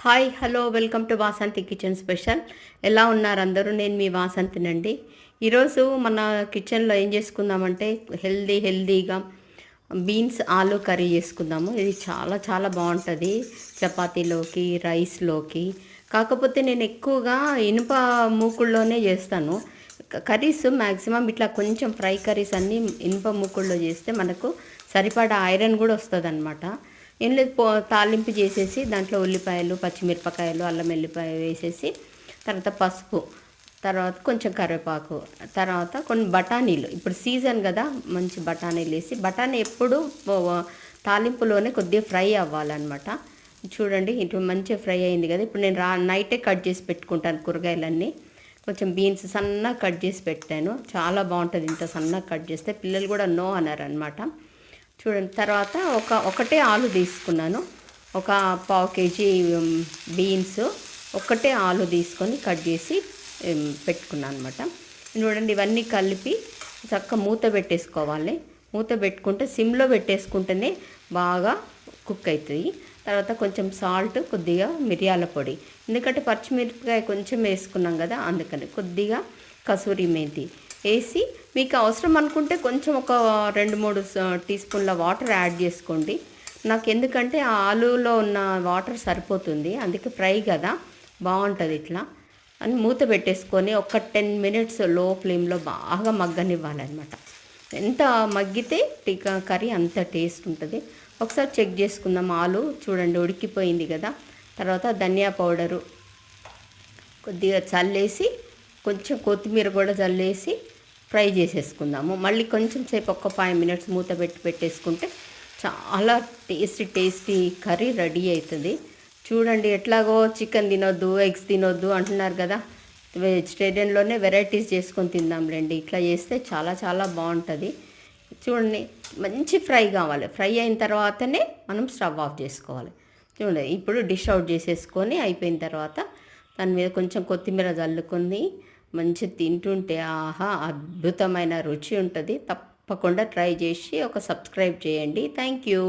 Hi hello welcome to Vasanthi kitchen special. ఎలా ఉన్నారు అందరూ? నేను మీ వాసంతినండి. ఈరోజు మన కిచెన్లో ఏం చేసుకుందామంటే హెల్దీగా బీన్స్ ఆలు కర్రీ చేసుకుందాము. ఇది చాలా చాలా బాగుంటుంది చపాతీలోకి, రైస్లోకి. కాకపోతే నేను ఎక్కువగా ఇనుప మూకుల్లోనే చేస్తాను కర్రీస్. మ్యాక్సిమం ఇట్లా కొంచెం ఫ్రై కర్రీస్ అన్నీ ఇనుప మూకుల్లో చేస్తే మనకు సరిపడా ఐరన్ కూడా వస్తుంది అనమాట. ఏం లేదు, తాలింపు చేసేసి దాంట్లో ఉల్లిపాయలు, పచ్చిమిరపకాయలు, అల్లం వెల్లిపాయ వేసేసి, తర్వాత పసుపు, తర్వాత కొంచెం కరివేపాకు, తర్వాత కొన్ని బఠానీలు. ఇప్పుడు సీజన్ కదా, మంచి బఠానీలు వేసి, బఠానీ ఎప్పుడు తాలింపులోనే కొద్దిగా ఫ్రై అవ్వాలన్నమాట. చూడండి, ఇటు మంచిగా ఫ్రై అయింది కదా. ఇప్పుడు నేను నైటే కట్ చేసి పెట్టుకుంటాను కూరగాయలన్నీ. కొంచెం బీన్స్ సన్నగా కట్ చేసి పెట్టాను. చాలా బాగుంటుంది ఇంత సన్నగా కట్ చేస్తే. పిల్లలు కూడా నో అన్నారు అనమాట. చూడండి, తర్వాత ఒకటే ఆలు తీసుకున్నాను. ఒక పావు కేజీ బీన్స్, ఒకటే ఆలు తీసుకొని కట్ చేసి పెట్టుకున్నాను అనమాట. చూడండి, ఇవన్నీ కలిపి చక్కగా మూత పెట్టేసుకోవాలి. మూత పెట్టుకుంటే సిమ్లో పెట్టేసుకుంటేనే బాగా కుక్ అవుతుంది. తర్వాత కొంచెం సాల్ట్, కొద్దిగా మిరియాల పొడి, ఎందుకంటే పచ్చిమిరపకాయ కొంచెం వేసుకున్నాం కదా, అందుకని కొద్దిగా కసూరి మేతి వేసి, మీకు అవసరం అనుకుంటే కొంచెం ఒక 2-3 టీ స్పూన్ల వాటర్ యాడ్ చేసుకోండి. నాకు ఎందుకంటే ఆ ఆలూలో ఉన్న వాటర్ సరిపోతుంది, అందుకే ఫ్రై కదా బాగుంటుంది. ఇట్లా అని మూత పెట్టేసుకొని ఒక 10 మినిట్స్ లో ఫ్లేమ్లో బాగా మగ్గనివ్వాలన్నమాట. ఎంత మగ్గితే కర్రీ అంత టేస్ట్ ఉంటుంది. ఒకసారి చెక్ చేసుకుందాం. ఆలు చూడండి ఉడికిపోయింది కదా. తర్వాత ధనియా పౌడరు కొద్దిగా చల్లేసి, కొంచెం కొత్తిమీర కూడా చల్లేసి ఫ్రై చేసేసుకుందాము. మళ్ళీ కొంచెం సేపు ఒక 5 మినిట్స్ మూత పెట్టేసుకుంటే చాలా టేస్టీ కర్రీ రెడీ అవుతుంది. చూడండి, ఎట్లాగో చికెన్ తినొద్దు, ఎగ్స్ తినొద్దు అంటున్నారు కదా, వెజిటేరియన్లోనే వెరైటీస్ చేసుకొని తిందాంలేండి. ఇట్లా చేస్తే చాలా చాలా బాగుంటుంది. చూడండి, మంచి ఫ్రై కావాలి. ఫ్రై అయిన తర్వాతనే మనం స్టవ్ ఆఫ్ చేసుకోవాలి. చూడండి, ఇప్పుడు డిష్ అవుట్ చేసేసుకొని అయిపోయిన తర్వాత దాని మీద కొంచెం కొత్తిమీర చల్లుకొని మంచి తింటుంటే ఆహా అద్భుతమైన రుచి ఉంటుంది. తప్పకుండా ట్రై చేసి ఒక సబ్స్క్రైబ్ చేయండి. Thank you.